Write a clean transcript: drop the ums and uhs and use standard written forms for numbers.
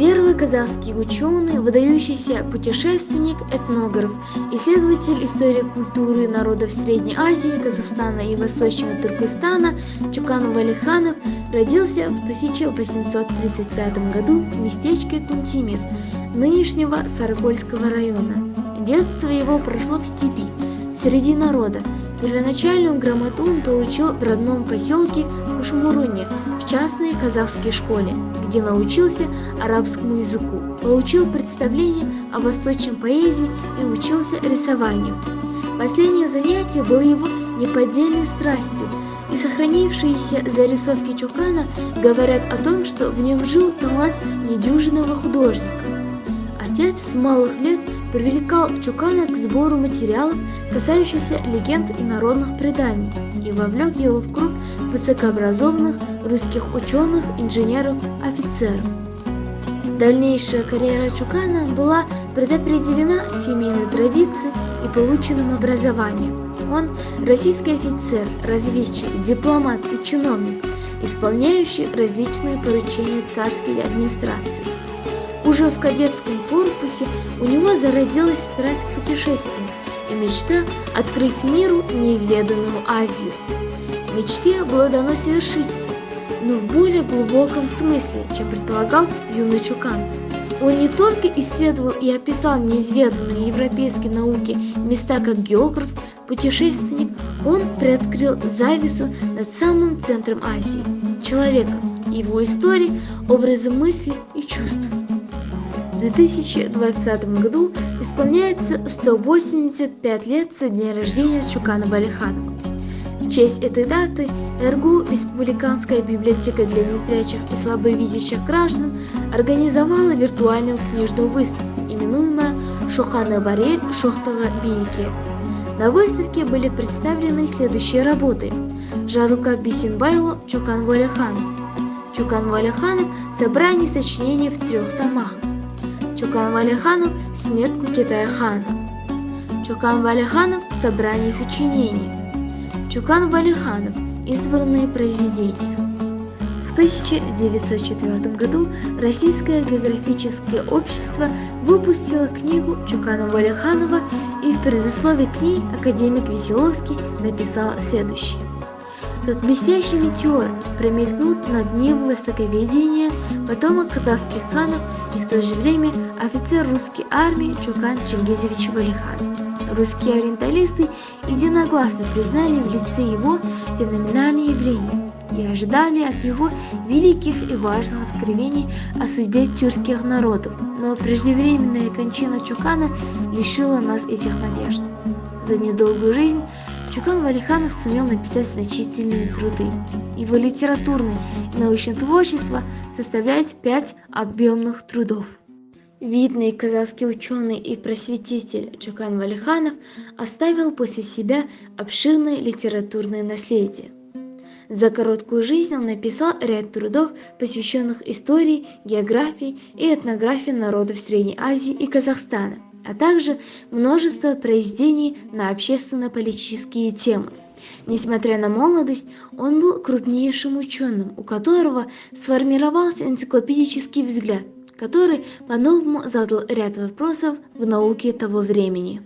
Первый казахский ученый, выдающийся путешественник, этнограф, исследователь истории культуры народов Средней Азии, Казахстана и Восточного Туркестана Чукан Валиханов родился в 1835 году в местечке Тунтимис, нынешнего Сарыкольского района. Детство его прошло в степи, среди народа. Первоначальную грамоту он получил в родном поселке Кушмуруне, в частной казахской школе, где научился арабскому языку, получил представление о восточной поэзии и учился рисованию. Последнее занятие было его неподдельной страстью, и сохранившиеся зарисовки Чукана говорят о том, что в нем жил талант недюжинного художника. Отец с малых лет привлекал Чукана к сбору материалов, касающихся легенд и народных преданий, и вовлек его в круг высокообразованных русских ученых, инженеров, офицеров. Дальнейшая карьера Чукана была предопределена семейной традицией и полученным образованием. Он российский офицер, разведчик, дипломат и чиновник, исполняющий различные поручения царской администрации. Уже в кадетском корпусе у него зародилась страсть к путешествиям и мечта открыть миру неизведанную Азию. Мечте было дано совершиться, но в более глубоком смысле, чем предполагал юный Чукан. Он не только исследовал и описал неизведанные европейские науки места как географ, путешественник, он приоткрыл завесу над самым центром Азии – человеком, его историей, образом мысли и чувств. В 2020 году исполняется 185 лет со дня рождения Чукана Валиханова. В честь этой даты РГУ Республиканская библиотека для незрячих и слабовидящих граждан организовала виртуальную книжную выставку, именуемую «Шоханы Барель Шохтага Бейке». На выставке были представлены следующие работы: Жарылка Бисенбайло Чукан Валиханов, Чукан Валиханов собрание сочинений в 3 томах, Чукан Валиханов «Смерть Кукетая хана», Чукан Валиханов собрание сочинений, Чукан Валиханов избранные произведения. В 1904 году Российское географическое общество выпустило книгу Чукана Валиханова, и в предисловии к ней академик Веселовский написал следующее: как блестящий метеор промелькнут над ним востоковедения потомок казахских ханов и в то же время офицер русской армии Чукан Чингизевич Валиханов. Русские ориенталисты единогласно признали в лице его феноменальное явление и ожидали от него великих и важных откровений о судьбе тюркских народов, но преждевременная кончина Чукана лишила нас этих надежд. За недолгую жизнь Чукан Валиханов сумел написать значительные труды. Его литературное и научное творчество составляет 5 объемных трудов. Видный казахский ученый и просветитель Чукан Валиханов оставил после себя обширное литературное наследие. За короткую жизнь он написал ряд трудов, посвященных истории, географии и этнографии народов Средней Азии и Казахстана, а также множество произведений на общественно-политические темы. Несмотря на молодость, он был крупнейшим ученым, у которого сформировался энциклопедический взгляд, который по-новому задал ряд вопросов в науке того времени.